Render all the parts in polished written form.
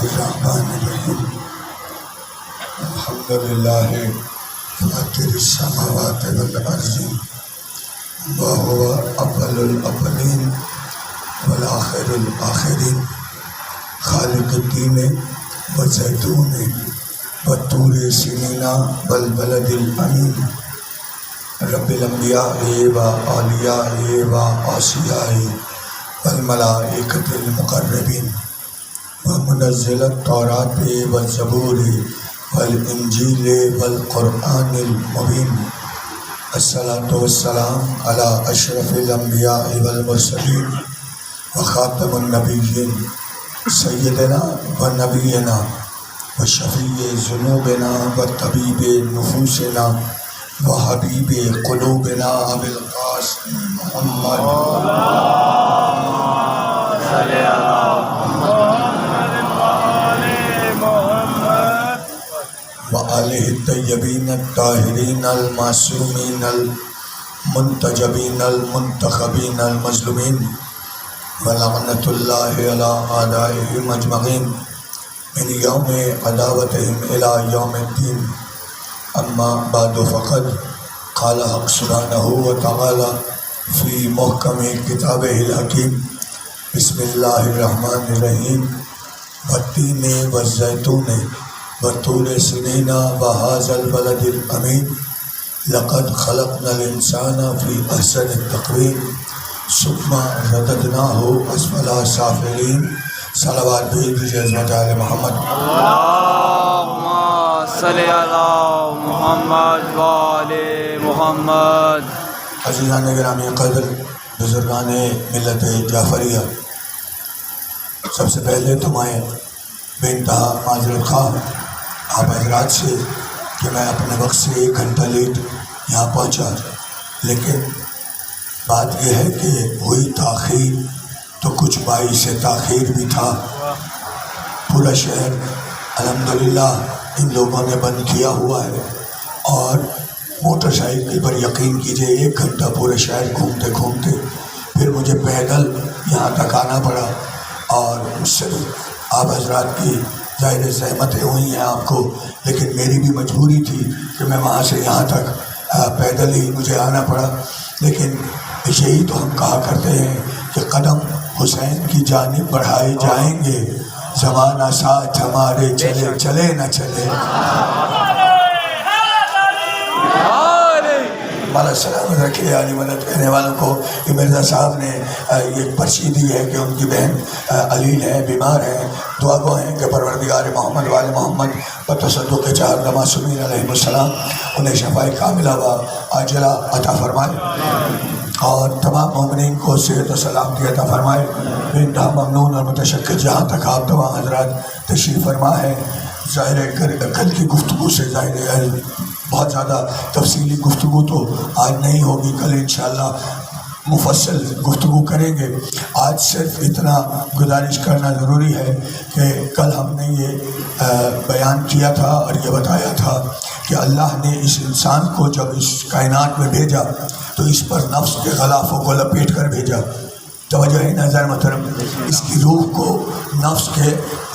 الرحمن الرحیم الحمد للہ فاطر السماوات والارض وهو اول الاولین والآخر الآخرین خالق الدین والزیتون والطور سینین والبلد الامین رب الانبیاء واولیاء واصفیاء والملائکۃ المقربین ومنزل التوراۃ والزبور والانجیل والقرآن المبین الصلاۃ والسلام علی اشرف الانبیاء والمرسلین وخاتم النبیین سیدنا و نبینا وشفیع ذنوبنا وطبیب نفوسنا وحبیب قلوبنا ابی القاسم محمد وآلہ الطیبین الطاہرین المعصومین المنتجبین المنتخبین المظلومین ولعنۃ اللہ علی اعدائہم اجمعین من یوم عداوتہم الی یوم الدین اما بعد فقد قال حق سبحانہ وتعالی فی محکم کتابہ الحکیم بسم اللہ الرحمن الرحیم والتین والزیتون وطور سنین وهذا البلد الامین لقد خلقنا الانسان فی احسن التقویم ثم رددناہ اسفل سافلین صلوات بھیج دیجیے عظمت آل محمد اللہم صلی علی محمد و آل محمد۔ عزیزان گرامی قدر، بزرگان ملت جعفریہ، سب سے پہلے تو میں بے انتہا معذرت خواہ آپ حضرات سے کہ میں اپنے وقت سے 1 گھنٹہ لیٹ یہاں پہنچا، لیکن بات یہ ہے کہ ہوئی تاخیر تو کچھ باعث تاخیر بھی تھا۔ پورا شہر الحمدللہ ان لوگوں نے بند کیا ہوا ہے، اور موٹر سائیکل پر یقین کیجئے 1 گھنٹہ پورے شہر گھومتے گھومتے پھر مجھے پیدل یہاں تک آنا پڑا، اور صرف آپ حضرات کی ظاہر زحمتیں ہوئی ہیں آپ کو، لیکن میری بھی مجبوری تھی کہ میں وہاں سے یہاں تک پیدل ہی مجھے آنا پڑا۔ لیکن یہی تو ہم کہا کرتے ہیں کہ قدم حسین کی جانب بڑھائے جائیں گے، زمانہ ساتھ ہمارے چلے چلے نہ چلے۔ مالا سلامت رکھے علی مدد کہنے والوں کو۔ یہ مرزا صاحب نے ایک پرچی دی ہے کہ ان کی بہن علیل ہے، بیمار ہیں، دعا گو ہیں کہ پروردگار محمد وال محمد بتصدق چہر معصومین علیہ السلام انہیں شفاء کاملہ و عاجلہ عطا فرمائے، اور تمام مومنین کو صحت و سلامتی عطا فرمائے۔ بے انتہا ممنون اور متشکر جہاں تک آپ تمام حضرات تشریف فرما ہے۔ ظاہر ہے کل کی گفتگو سے ظاہر ہے بہت زیادہ تفصیلی گفتگو تو آج نہیں ہوگی، کل انشاءاللہ مفصل گفتگو کریں گے۔ آج صرف اتنا گزارش کرنا ضروری ہے کہ کل ہم نے یہ بیان کیا تھا اور یہ بتایا تھا کہ اللہ نے اس انسان کو جب اس کائنات میں بھیجا تو اس پر نفس کے غلافوں کو لپیٹ کر بھیجا۔ توجہ ہے نظر محترم، اس کی روح کو نفس کے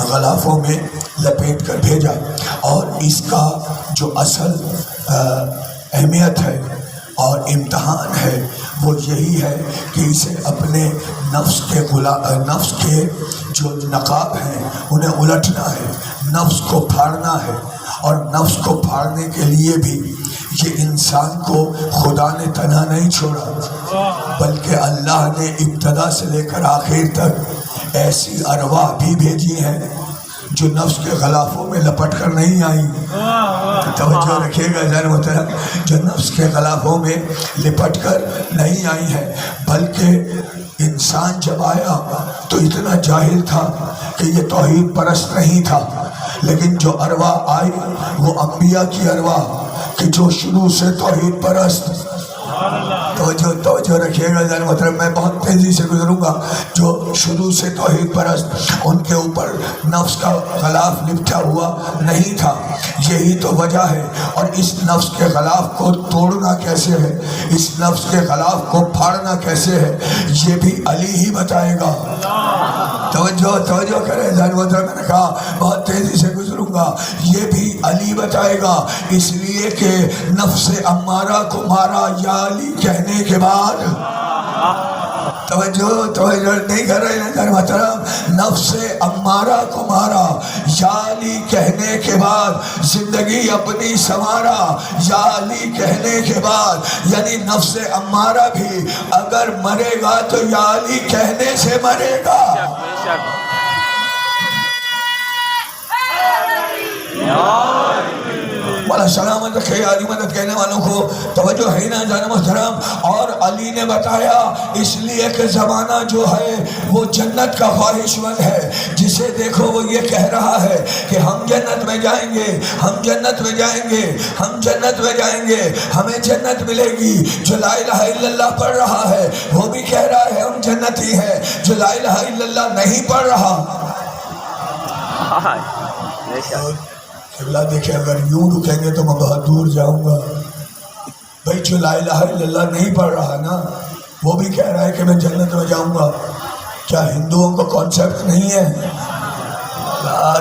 غلافوں میں لپیٹ کر بھیجا، اور اس کا جو اصل اہمیت ہے اور امتحان ہے وہ یہی ہے کہ اسے اپنے نفس کے جو نقاب ہیں انہیں الٹنا ہے، نفس کو پھاڑنا ہے، اور نفس کو پھاڑنے کے لیے بھی یہ انسان کو خدا نے تنہا نہیں چھوڑا، بلکہ اللہ نے ابتدا سے لے کر آخر تک ایسی ارواح بھی بھیجی ہیں جو نفس کے غلافوں میں لپٹ کر نہیں آئی۔ توجہ رکھیے گا ذرا محترم، جو نفس کے غلافوں میں لپٹ کر نہیں آئی ہیں، بلکہ انسان جب آیا تو اتنا جاہل تھا کہ یہ توحید پرست نہیں تھا، لیکن جو ارواح آئی وہ انبیاء کی ارواح کہ جو شروع سے توحید پرست، توجہ رکھیے گا ذرا محترم، میں بہت تیزی سے گزروں گا۔ جو شروع سے توحید پرست ان کے اوپر نفس کا غلاف لپٹا ہوا نہیں تھا، یہی تو وجہ ہے۔ اور اس نفس کے غلاف کو توڑنا کیسے ہے، اس نفس کے غلاف کو پھاڑنا کیسے ہے، یہ بھی علی ہی بتائے گا۔ توجہ کریں ذرا محترم، میں نے کہا بہت تیزی سے گزروں گا، یہ بھی علی بتائے گا، اس لیے کہ نفس امارہ کو مارا یا علی کہنے کے بعد توجہ نہیں کر رہے ہیں ذرا محترم، نفس امارہ کو مارا یا علی کہنے کے بعد زندگی اپنی سنوارا، یا علی کہنے کے بعد، یعنی نفس امارہ بھی اگر مرے گا تو یا علی کہنے سے مرے گا۔ مولا سلامت رکھے علی مدد کہنے والوں کو توجہ ہے نا جانا محترم۔ اور علی نے بتایا اس لیے کہ زمانہ جو ہے وہ جنت کا خواہش مند ہے، جسے دیکھو وہ یہ کہہ رہا ہے کہ ہم جنت میں جائیں گے، ہم جنت میں جائیں گے، ہم جنت میں جائیں گے، ہمیں جنت ملے گی۔ جو لا الہ الا اللہ پڑھ رہا ہے وہ بھی کہہ رہا ہے ہم جنتی ہیں، جو لا الہ الا اللہ نہیں پڑھ رہا قبلہ دیکھیں اگر یوں رکیں گے تو میں بہت دور جاؤں گا۔ بھائی جو لا الہ الا اللہ نہیں پڑھ رہا نا وہ بھی کہہ رہا ہے کہ میں جنت میں جاؤں گا۔ کیا ہندوؤں کو کانسیپٹ نہیں ہے؟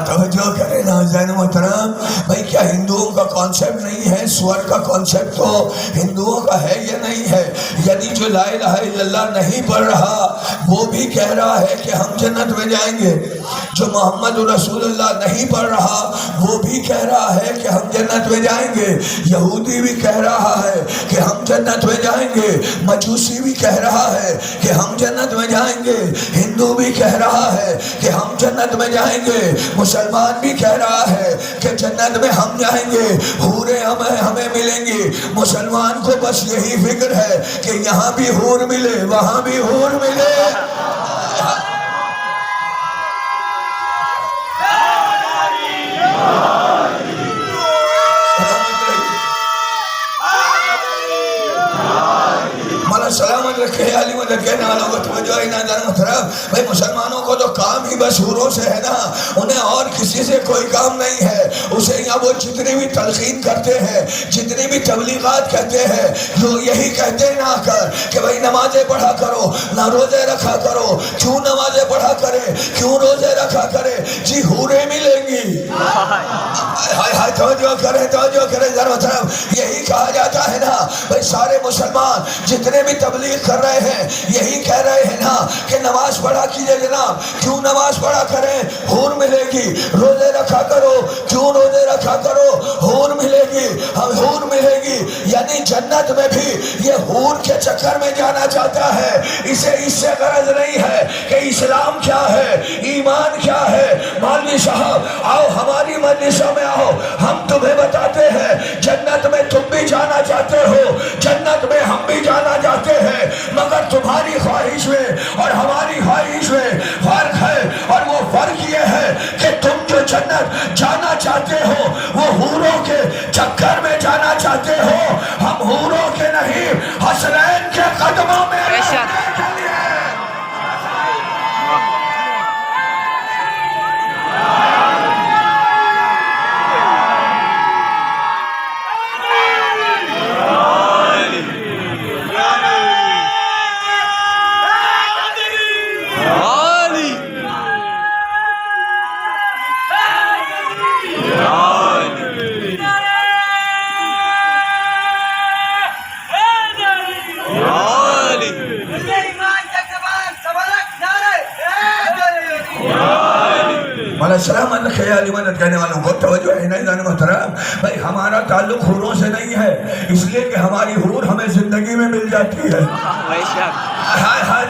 توجہ کریں ناظرین محترم، بھائی کیا ہندوؤں کا کانسیپٹ نہیں ہے؟ سور کا کانسیپٹ تو ہندوؤں کا ہے یا نہیں ہے؟ یعنی جو لا الہ الا اللہ نہیں پڑھ رہا وہ بھی کہہ رہا ہے کہ ہم جنت میں جائیں گے۔ جو محمد رسول اللہ نہیں پڑھ رہا وہ بھی کہہ رہا ہے کہ ہم جنت میں جائیں گے۔ یہودی بھی کہہ رہا ہے کہ ہم جنت میں جائیں گے، مجوسی بھی کہہ رہا ہے کہ ہم جنت میں جائیں گے، ہندو بھی کہہ رہا ہے کہ ہم جنت میں جائیں گے، مسلمان بھی کہہ رہا ہے کہ جنت میں ہم جائیں گے، حوریں ہمیں ملیں گی۔ مسلمان کو بس یہی فکر ہے کہ یہاں بھی حور ملے وہاں بھی حور ملے۔ سلامت رکھے علی مدد کہنے والوں کو توجہ ہی نہ جانا محترم۔ بھائی مسلمانوں کو تو کام ہی بس حوروں سے ہے نا، انہیں اور کسی سے کوئی کام نہیں ہے۔ اسے یہاں وہ جتنی بھی تلقین کرتے ہیں، جتنی بھی تبلیغات کہتے ہیں، جو یہی کہتے ہیں نہ کر کہ بھائی نمازیں پڑھا کرو، نہ روزے رکھا کرو۔ کیوں نمازیں پڑھا کرے، کیوں روزے رکھا کرے؟ جی حوریں ملیں گی۔ توجہ کریں ذرا محترم، یہی کہا جاتا ہے نا بھائی سارے مسلمان جتنے بھی تبلیغ کر رہے ہیں یہی کہہ رہے ہیں نا کہ نماز پڑھا کیجئے جناب۔ کیوں نماز پڑھا کریں؟ حور ملے گی۔ روزے رکھا کرو، کیوں روزے رکھا کرو؟ حور ملے گی، حور ملے گی۔ یعنی جنت میں بھی یہ حور کے چکر میں جانا چاہتا ہے۔ اسے اس سے غرض نہیں ہے کہ اسلام کیا ہے، ایمان کیا ہے۔ مولوی صاحب آؤ ہماری مجلسوں میں آؤ، ہم تمہیں بتاتے ہیں جنت میں تم بھی جانا چاہتے ہو، جنت میں ہم بھی جانا چاہتے ہیں، مگر تمہاری خواہش میں اور ہماری خواہش میں فرق ہے۔ اور وہ فرق یہ ہے کہ تم جو جنت جانا چاہتے ہو وہ حوروں کے چکر میں جانا چاہتے ہو، ہم حوروں کے نہیں حسنین کے قدموں میں رہنے کے لیے۔ سلامت رکھے علی مدد کہنے والوں کو توجہ ہے نہیں جانے محترم۔ بھائی ہمارا تعلق حوروں سے نہیں ہے، اس لیے کہ ہماری حور ہمیں زندگی میں مل جاتی ہے۔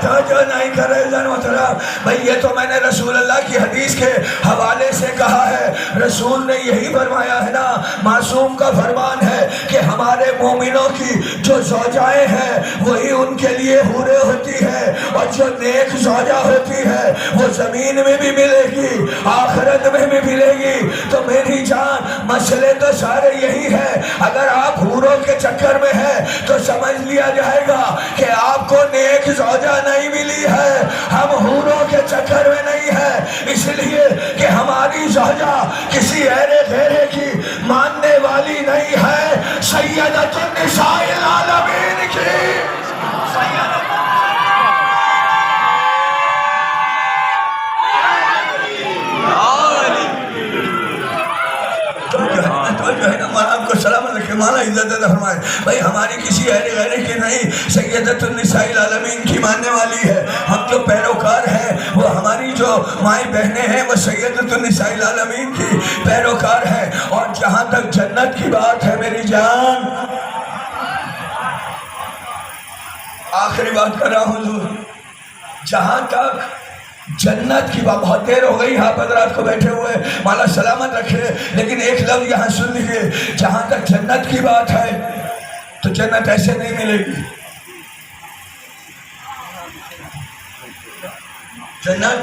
توجہ نہیں کر رہے جانے محترم۔ بھائی یہ تو میں نے رسول اللہ کی حدیث کے حوالے سے کہا ہے، رسول نے یہی فرمایا ہے نا، معصوم کا فرمان ہے کہ ہمارے مومنوں کی جو زوجائیں ہیں وہی ان کے لیے حوریں ہوتی ہیں، اور جو نیک زوجہ ہوتی ہے وہ زمین میں بھی ملے گی آخرت میں بھی ملے گی۔ تو میری جان مسئلے تو سارے یہی ہے. اگر آپ حوروں کے چکر میں ہیں تو سمجھ لیا جائے گا کہ آپ کو نیک زوجہ نہیں ملی ہے. ہم حوروں کے چکر میں نہیں ہیں، اس لیے کہ ہماری زوجہ کسی ایرے غیرے کی ماننے والی نہیں ہے، سیدۃ النساء العالمین کی آپ کو سلامت رکھے، مالا عزت عطا فرمائے. بھائی ہماری کسی اہل غیرے کی نہیں، سیدۃ النساء العالمین کی ماننے والی ہے. ہم تو پیروکار ہیں، وہ ہماری جو مائیں بہنیں ہیں وہ سیدۃ النساء العالمین کی پیروکار ہیں. اور جہاں تک جنت کی بات ہے میری جان، آخری بات کر رہا ہوں حضور، جہاں تک جنت کی بات، بہت دیر ہو گئی آپ حضرات کو بیٹھے ہوئے، مالا سلامت رکھے، لیکن ایک لفظ یہاں سن لیجیے. جہاں تک جنت کی بات ہے تو جنت ایسے نہیں ملے گی. جنت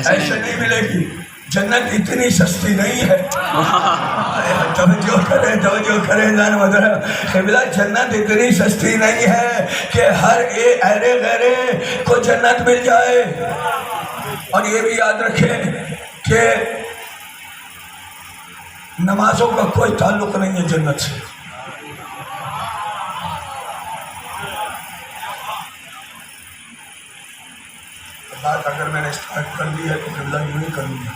ایسے نہیں ملے گی. جنت اتنی سستی نہیں ہے. توجہ کریں جان مدر قبلہ، جنت اتنی سستی نہیں ہے کہ ہر ایرے غیرے کو جنت مل جائے. اور یہ بھی یاد رکھیں کہ نمازوں کا کوئی تعلق نہیں ہے جنت سے. بات اگر میں نے اسٹارٹ کر دی ہے تو قبلہ یوں ہی کروں گا.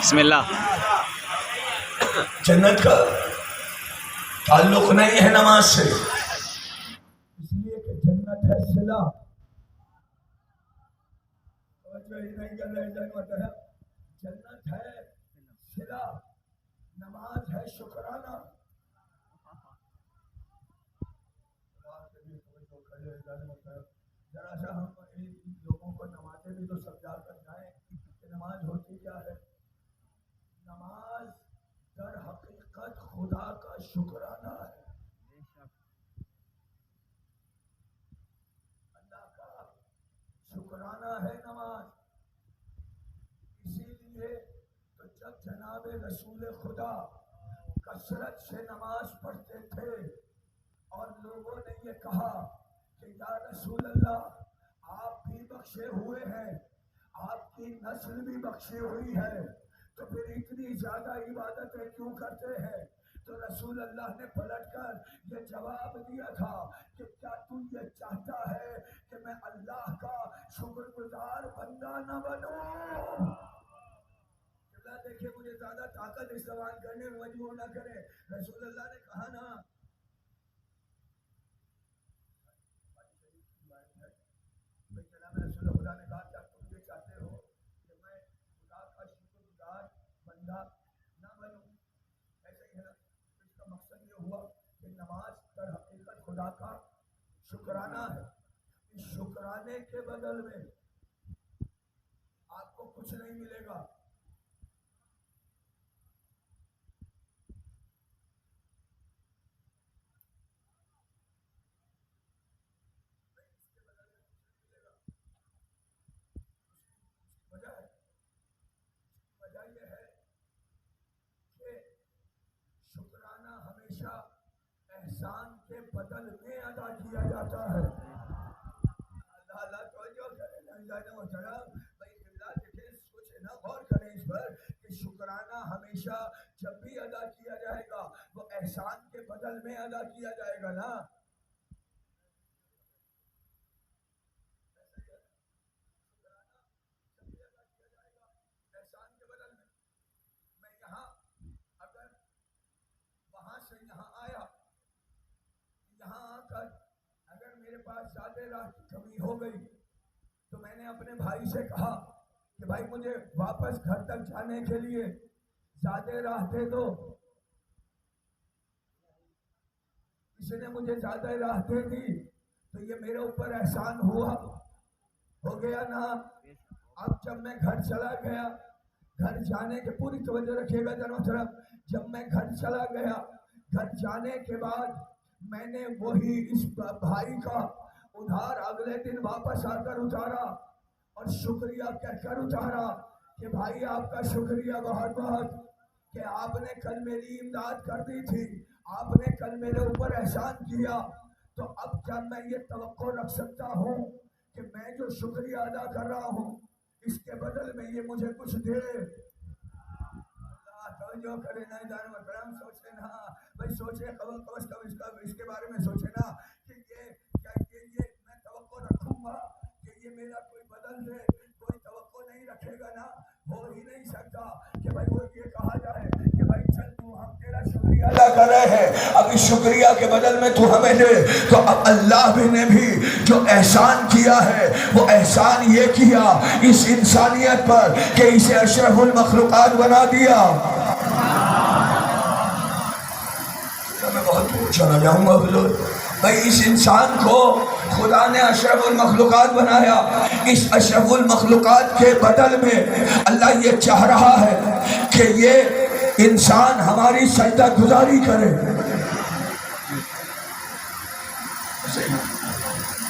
بسم اللہ. جنت کا تعلق نہیں ہے نماز سے، اس لیے کہ جنت ہے صلہ. جنت ہے صلہ، نماز ہے شکرانہ. ذرا سا ہم لوگوں کو نمازیں بھی تو سمجھا کر جائیں کہ نماز ہوتی کیا ہے. نماز در حقیقت خدا کا شکرانہ ہے، اللہ کا شکرانہ ہے نماز. اسی لیے تو جب جناب رسول خدا کثرت سے نماز پڑھتے تھے اور لوگوں نے یہ کہا کہ یا رسول اللہ آپ بھی بخشے ہوئے ہیں، آپ کی نسل بھی بخشی ہوئی ہے، تو پھر اتنی زیادہ عبادتیں کیوں کرتے ہیں؟ تو رسول اللہ نے پلٹ کر یہ جواب دیا تھا کہ کیا تو یہ چاہتا ہے کہ میں اللہ کا شکر گزار بندہ نہ بنوں؟ دیکھیں مجھے زیادہ طاقت استعمال کرنے میں مجبور نہ کرے. رسول اللہ نے کہا نا، جناب رسول خدا نے کہا کیا تم یہ چاہتے ہو کہ میں خدا کا شکر گزار بندہ نہ بنوں؟ ایسا ہی ہے نا. اس کا مقصد یہ ہوا کہ نماز در حقیقت خدا کا شکرانہ ہے. اس شکرانے کے بدل میں آپ کو کچھ نہیں ملے گا. وجہ یہ ہے کہ شکرانہ ہمیشہ احسان کے بدل میں ادا کیا جاتا ہے. اللہ توجہ کریں بھائی قبلہ دیکھیں، سوچیں نا، غور کریں اس پر کہ شکرانہ ہمیشہ جب بھی ادا کیا جائے گا وہ احسان کے بدل میں ادا کیا جائے گا نا. یہاں آیا، یہاں آ کر اگر میرے پاس زیادہ راہ کی کمی ہو گئی تو میں نے اپنے بھائی سے کہا کہ بھائی مجھے واپس گھر تک جانے کے لیے زیادہ راہ دے دو. کسی نے مجھے زیادہ راہ دے دی تو یہ میرے اوپر احسان ہوا، ہو گیا نا. اب جب میں گھر چلا گیا، گھر جانے کے پوری توجہ رکھیے گا جناب طرف، جب میں گھر چلا گیا، گھر جانے کے بعد میں نے وہی اس بھائی کا ادھار اگلے دن واپس آ کر اتارا اور شکریہ کہہ کر اتارا کہ بھائی آپ کا شکریہ بہت بہت. کہ آپ نے کل میری امداد کر دی تھی، آپ نے کل میرے اوپر احسان کیا، تو اب کیا میں یہ توقع رکھ سکتا ہوں کہ میں جو شکریہ ادا کر رہا ہوں اس کے بدل میں یہ مجھے کچھ دے؟ اللہ توجہ کرے نا جان محترم، سوچے نا بھائی، سوچے کم از کم اس کے بارے میں سوچے نا کہ یہ میں توقع رکھوں گا کہ یہ میرا کوئی بدل دے؟ کوئی توقع نہیں رکھے گا نا، ہو ہی نہیں سکتا کہ بھائی وہ یہ کہا جائے کہ بھائی چل تو ہم تیرا شکریہ ادا کر رہے ہیں، اب اس شکریہ کے بدل میں تو ہمیں دے۔ تو اب اللہ نے بھی جو احسان کیا ہے وہ احسان یہ کیا اس انسانیت پر کہ اسے اشرف المخلوقات بنا دیا۔ میں بہت پوچھنا جاؤں گا حضور، بھائی اس انسان کو خدا نے اشرف المخلوقات بنایا، اس اشرف المخلوقات کے بدل میں اللہ یہ چاہ رہا ہے کہ یہ انسان ہماری سجدہ گزاری کرے۔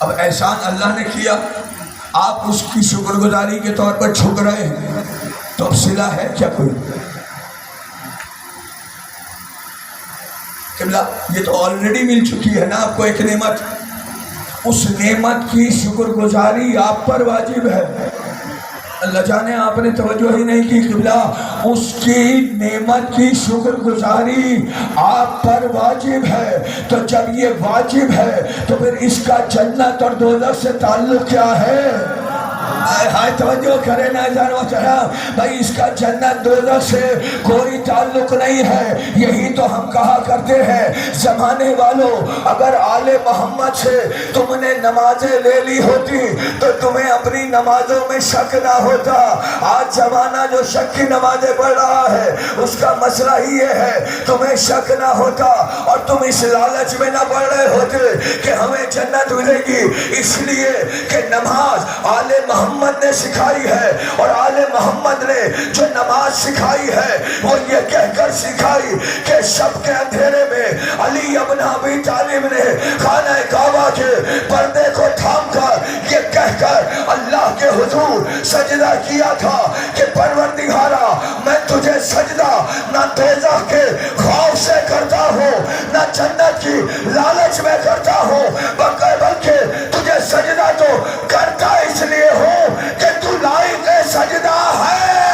اب احسان اللہ نے کیا، آپ اس کی شکر گزاری کے طور پر جھک رہے ہیں، تو اب صلہ ہے کیا کوئی؟ قبلہ یہ تو آلریڈی مل چکی ہے نا آپ کو ایک نعمت، اس نعمت کی شکر گزاری آپ پر واجب ہے۔ اللہ جانے آپ نے توجہ ہی نہیں کی قبلہ، اس کی نعمت کی شکر گزاری آپ پر واجب ہے۔ تو جب یہ واجب ہے تو پھر اس کا جنت اور دوزخ سے تعلق کیا ہے؟ ہائے توجہ کرے نا جان محترم، بھائی اس کا جنت دوزخ سے کوئی تعلق نہیں ہے۔ یہی تو ہم کہا کرتے ہیں زمانے والوں، اگر آل محمد سے تم نے نمازیں لے لی ہوتی تو تمہیں اپنی نمازوں میں شک نہ ہوتا۔ آج زمانہ جو شک کی نمازیں پڑھ رہا ہے اس کا مسئلہ ہی یہ ہے، تمہیں شک نہ ہوتا اور تم اس لالچ میں نہ پڑھ رہے ہوتے کہ ہمیں جنت ملے گی، اس لیے کہ نماز آل محمد نے سکھائی ہے، اور آل محمد نے جو نماز سکھائی ہے وہ یہ کہہ کر سکھائی کہ شب کے اندھیرے میں علی ابن ابی طالب نے خانہ کعبہ کے پردے کو تھام کر یہ کہہ کر اللہ کے حضور سجدہ کیا تھا کہ پروردگارا میں تجھے سجدہ نہ دوزخ کے خوف سے کرتا ہوں نہ جنت کی لالچ میں کرتا ہوں، بلکہ تجھے سجدہ تو کرتا اس لیے ہوں کہ تو لائق سجدہ ہے۔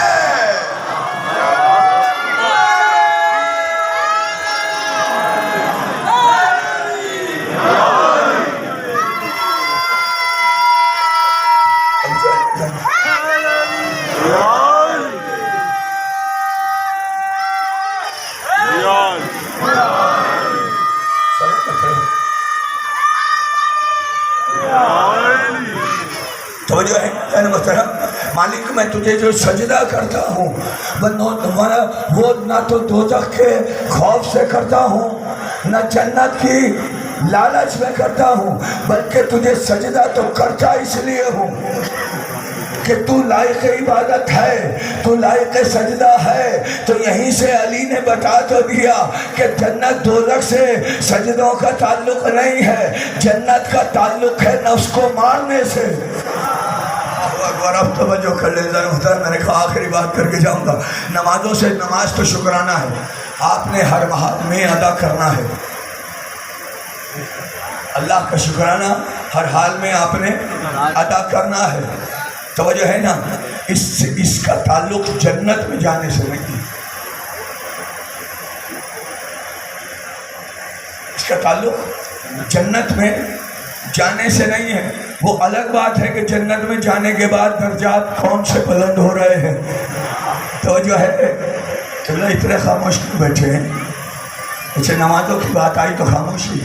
توجہ ہے محترم، مالک میں تجھے جو سجدہ کرتا ہوں وہ نہ تو دوزخ کے خوف سے کرتا ہوں نہ جنت کی لالچ میں کرتا ہوں، بلکہ تجھے سجدہ تو کرتا اس لیے ہوں کہ تو لائق عبادت ہے، تو لائق سجدہ ہے۔ تو یہیں سے علی نے بتا تو دیا کہ جنت دوزخ سے سجدوں کا تعلق نہیں ہے، جنت کا تعلق ہے نفس کو مارنے سے۔ اور اب توجہ کر لیں ذرا محترم، میں نے کہا آخری بات کر کے جاؤں گا۔ نمازوں سے، نماز تو شکرانہ ہے، آپ نے ہر حال میں ادا کرنا ہے، اللہ کا شکرانہ ہر حال میں آپ نے ادا کرنا ہے۔ توجہ ہے نا، اس کا تعلق جنت میں جانے سے نہیں، اس کا تعلق جنت میں جانے سے نہیں ہے۔ وہ الگ بات ہے کہ جنت میں جانے کے بعد درجات کون سے بلند ہو رہے ہیں۔ توجہ ہے، چلو اتنے خاموش کیوں بیٹھے ہیں؟ اچھا نمازوں کی بات آئی تو خاموشی۔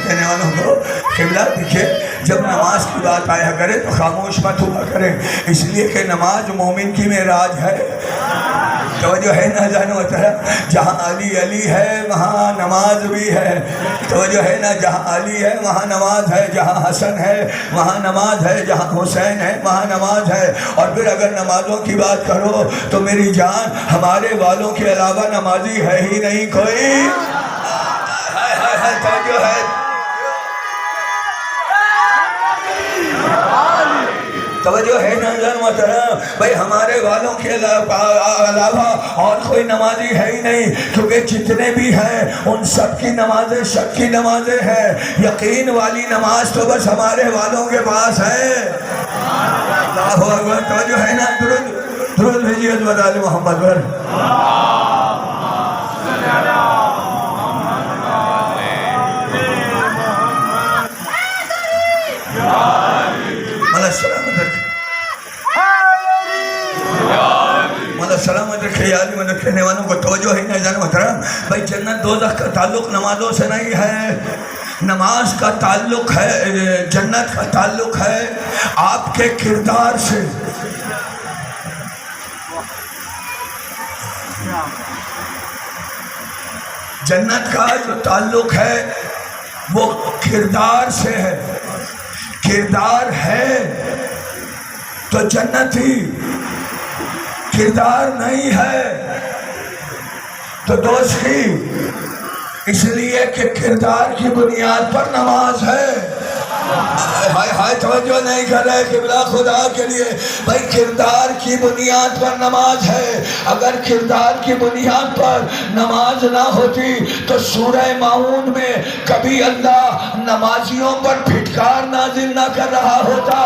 کہنے والوں کو قبلہ دیکھے، جب نماز کی بات آیا کرے تو خاموش مت ہوا کرے، اس لیے کہ نماز مومن کی معراج ہے۔ توجہ ہے نا جانو جہاں علی علی ہے وہاں نماز بھی ہے۔ توجہ ہے نا، جہاں علی ہے وہاں نماز ہے، جہاں حسن ہے وہاں نماز ہے، جہاں حسین ہے وہاں نماز ہے۔ اور پھر اگر نمازوں کی بات کرو تو میری جان ہمارے والوں کے علاوہ نمازی ہے ہی نہیں کوئی۔ توجہ ہے، توجہ ہے ناظرین محترم، بھائی ہمارے والوں کے علاوہ اور کوئی نمازی ہے ہی نہیں، کیونکہ جتنے بھی ہیں ان سب کی نمازیں شک کی نمازیں ہیں، یقین والی نماز تو بس ہمارے والوں کے پاس ہے۔ اللہ اکبر، توجہ ہے نا؟ درود بھیجیے حضرت آل محمد پر۔ سلامت رکھے یا علی مدد کہنے والوں کو توجہ ہے ناظرین محترم، بھائی جنت دوزخ کا تعلق نمازوں سے نہیں ہے، نماز کا تعلق ہے، جنت کا تعلق ہے آپ کے کردار سے۔ جنت کا جو تعلق ہے وہ کردار سے ہے، کردار ہے تو جنت ہی، کردار نہیں ہے تو دوستی، اس لیے کہ کردار کی بنیاد پر نماز ہے۔ ہائے توجہ نہیں کر رہے قبلہ خدا کے لیے، بھائی کردار کی بنیاد پر نماز ہے۔ اگر کردار کی بنیاد پر نماز نہ ہوتی تو سورہ ماعون میں کبھی اللہ نمازیوں پر پھٹکار نازل نہ کر رہا ہوتا،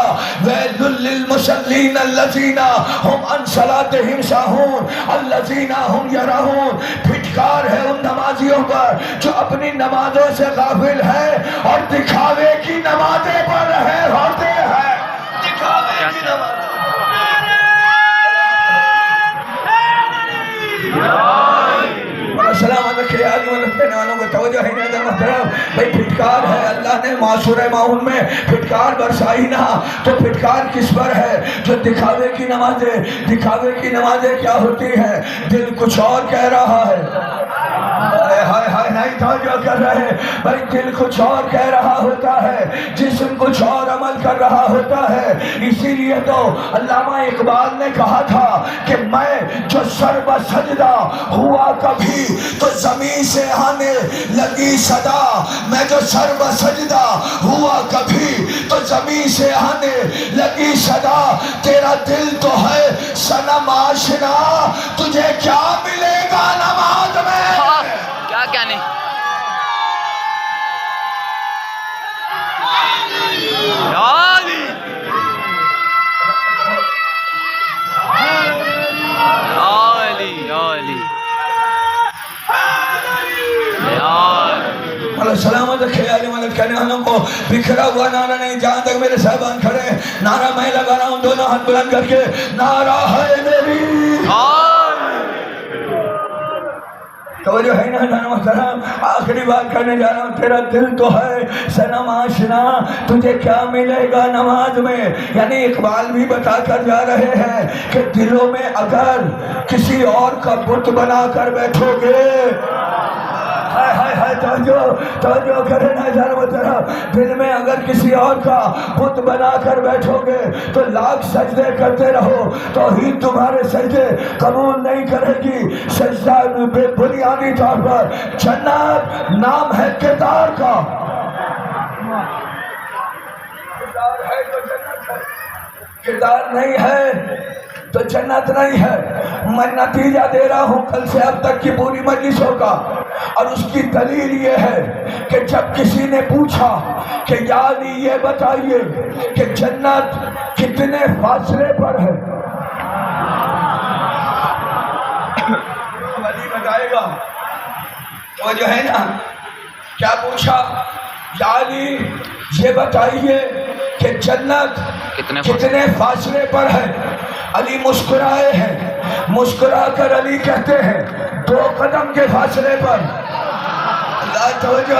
وَيْلٌ لِّلْمُصَلِّينَ الَّذِينَ هُمْ عَنْ صَلَاتِهِمْ سَاهُونَ الَّذِينَ هُمْ يَرَاؤُونَ۔ پھٹکار ہے ان نمازیوں پر جو اپنی نمازوں سے غافل ہے اور دکھاوے کی نمازیں پڑھ رہے ہوتے ہیں، دکھاوے کی نمازیں۔ سلامت رکھے آگے مدد کرنے والوں کو توجہ ہے ناظرین محترم، بھئی پھٹکار ہے، اللہ نے سورہ ماعون میں پھٹکار برسائی نہ، تو پھٹکار کس پر ہے؟ جو دکھاوے کی نمازیں۔ دکھاوے کی نمازیں کیا ہوتی ہیں؟ دل کچھ اور کہہ رہا ہے، ہائے نہیں توجہ کر رہے، بھئی دل کچھ اور کہہ رہا ہوتا ہے، جسم کچھ اور عمل کر رہا ہوتا ہے۔ اسی لیے تو علامہ اقبال نے کہا تھا کہ میں جو سر بسجدہ ہوا کبھی تو زمین سے آنے لگی صدا، میں جو سر بسجدہ ہوا کبھی تو زمین سے آنے لگی صدا، تیرا دل تو ہے صنم آشنا، تجھے کیا ملے گا نماز میں؟ کیا نہیں سلامت رکھے علی مدد کرنے والوں کو، بکھرا ہوا نعرہ نہیں، جہاں تک میرے صاحبان کھڑے، نعرہ میں لگا رہا ہوں، دونوں ہاتھ بلند کر کے، نعرہ ہے میری۔ توجہ ہے نا محترم، آخری بات کرنے جا رہا ہوں، تیرا دل تو ہے صنم آشنا، تجھے کیا ملے گا نماز میں؟ یعنی اقبال بھی بتا کر جا رہے ہیں کہ دلوں میں اگر کسی اور کا بت بنا کر بیٹھو گے، توجہ کرے ناظرین محترم، دل میں اگر کسی اور کا بت بنا کر بیٹھو گے تو لاکھ سجدے کرتے رہو، توحید تمہارے سجدے قبول نہیں کرے گی۔ سجدہ بنیادی طور پر جنت نام ہے کردار کا، کردار ہے تو جنت ہے، کردار نہیں ہے تو جنت نہیں ہے۔ میں نتیجہ دے رہا ہوں کل سے اب تک کی پوری مجلسوں کا، اور اس کی دلیل یہ ہے کہ جب کسی نے پوچھا کہ یا علی یہ بتائیے کہ جنت کتنے فاصلے پر ہے، علی بتائے گا، وہ جو ہے نا کیا پوچھا؟ یا علی یہ بتائیے کہ جنت کتنے فاصلے پر ہے۔ علی مسکرائے ہیں، مسکرا کر علی کہتے ہیں 2 قدم کے فاصلے پر۔ توجہ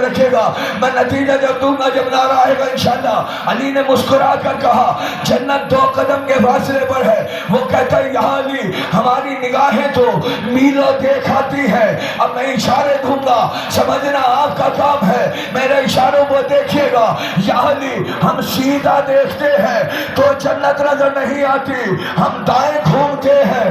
رکھے گا، میں نتیجہ جب دوں گا جب نعرہ آئے گا انشاءاللہ۔ علی نے مسکرا کر کہا جنت 2 قدم کے فاصلے پر ہے۔ وہ کہتا ہے یا علی ہماری نگاہیں تو میلوں دیکھ آتی ہیں، اب میں اشارے دوں گا، سمجھنا آپ کا کام ہے، میرے اشاروں کو دیکھیے گا۔ یا علی ہم سیدھا دیکھتے ہیں تو جنت نظر نہیں آتی، ہم دائیں گھومتے ہیں۔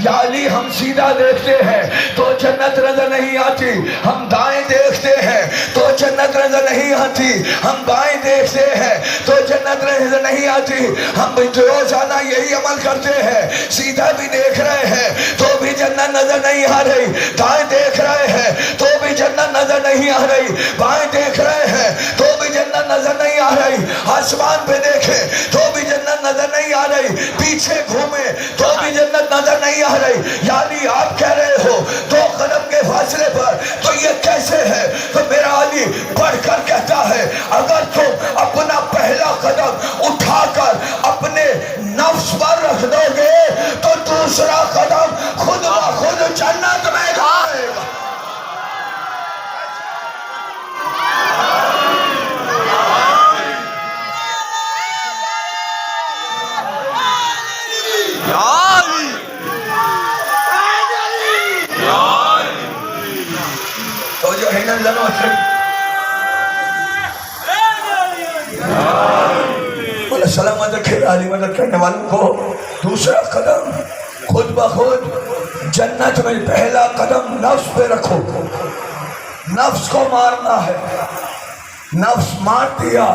یا علی ہم سیدھا دیکھتے ہیں تو جنت نظر نہیں آتی, ہم دائیں دیکھتے ہیں تو جنت نظر نہیں آتی, ہم بائیں دیکھتے ہیں تو جنت نظر نہیں آتی. ہم روزانہ یہی عمل کرتے ہیں, سیدھا بھی دیکھ رہے ہیں تو بھی جنت نظر نہیں آ رہی, دائیں دیکھ رہے ہیں تو بھی جنت نظر نہیں آ رہی, بائیں دیکھ رہے ہیں تو بھی جنت نظر نہیں آ رہی, آسمان پہ دیکھیں تو بھی جنت نظر نہیں آ رہی, پیچھے گھومیں تو بھی جنت نظر نہیں آ رہی. یعنی آپ کہہ رہے ہو 2 قدم کے فاصلے پر, تو یہ کیسے ہے؟ تو میرا علی بڑھ کر کہتا ہے اگر تم اپنا پہلا قدم اٹھا کر اپنے نفس پر رکھ دو گے تو دوسرا قدم خود بخود جنت میں جائے گا. تو جو ہے نا لنو سے بولا سلامت رکھے علی مدد کرنے والوں کو دوسرا قدم خود بخود جنت میں, پہلا قدم نفس پہ رکھو. نفس کو مارنا ہے, نفس مار دیا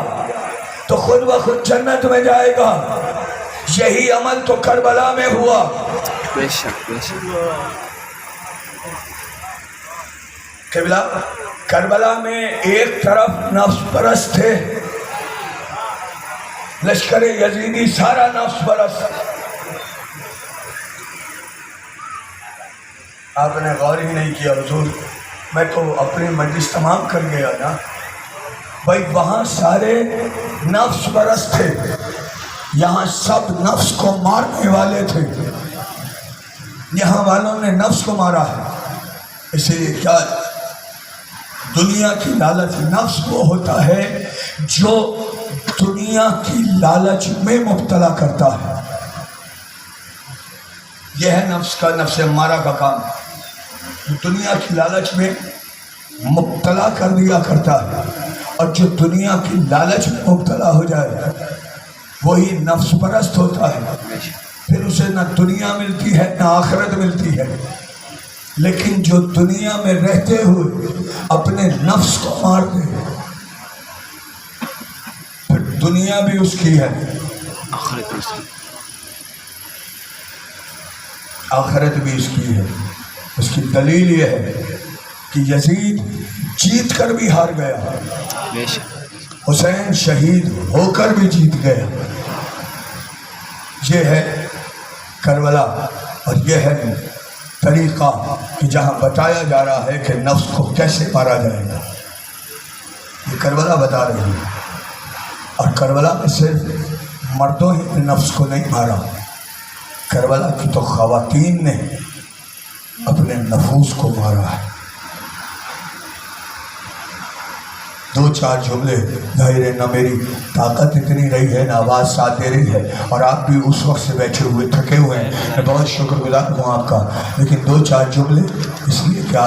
تو خود بخود جنت میں جائے گا. یہی عمل تو کربلا میں ہوا. بے شک بے شک. قبلہ کربلا میں ایک طرف نفس پرست تھے, لشکر یزیدی سارا نفس پرست. آپ نے غور ہی نہیں کیا حضور, میں تو اپنی مجلس تمام کر گیا نا بھائی, وہاں سارے نفس پرست تھے, یہاں سب نفس کو مارنے والے تھے. یہاں والوں نے نفس کو مارا ہے. اسی لیے کیا دنیا کی لالچ, نفس وہ ہوتا ہے جو دنیا کی لالچ میں مبتلا کرتا ہے. یہ ہے نفس کا, نفس امارہ کا کام, دنیا کی لالچ میں مبتلا کر دیا کرتا ہے. اور جو دنیا کی لالچ میں مبتلا ہو جائے وہی نفس پرست ہوتا ہے. پھر اسے نہ دنیا ملتی ہے نہ آخرت ملتی ہے. لیکن جو دنیا میں رہتے ہوئے اپنے نفس کو مار دے پھر دنیا بھی اس کی ہے, آخرت بھی اس کی ہے. اس کی دلیل یہ ہے کہ یزید جیت کر بھی ہار گیا, حسین شہید ہو کر بھی جیت گیا. یہ ہے کربلا, اور یہ ہے طریقہ کہ جہاں بتایا جا رہا ہے کہ نفس کو کیسے مارا جائے گا. یہ کربلا بتا رہی ہے. اور کربلا میں صرف مردوں ہی نے نفس کو نہیں مارا, کربلا کی تو خواتین نے اپنے نفوس کو مارا ہے. 2-4 جملے, ظاہر ہے نہ میری طاقت اتنی رہی ہے نہ آواز ساتھ دے رہی ہے, اور آپ بھی اس وقت سے بیٹھے ہوئے تھکے ہوئے ہیں, میں بہت شکر گزار ہوں آپ کا, لیکن 2-4 جملے اس لیے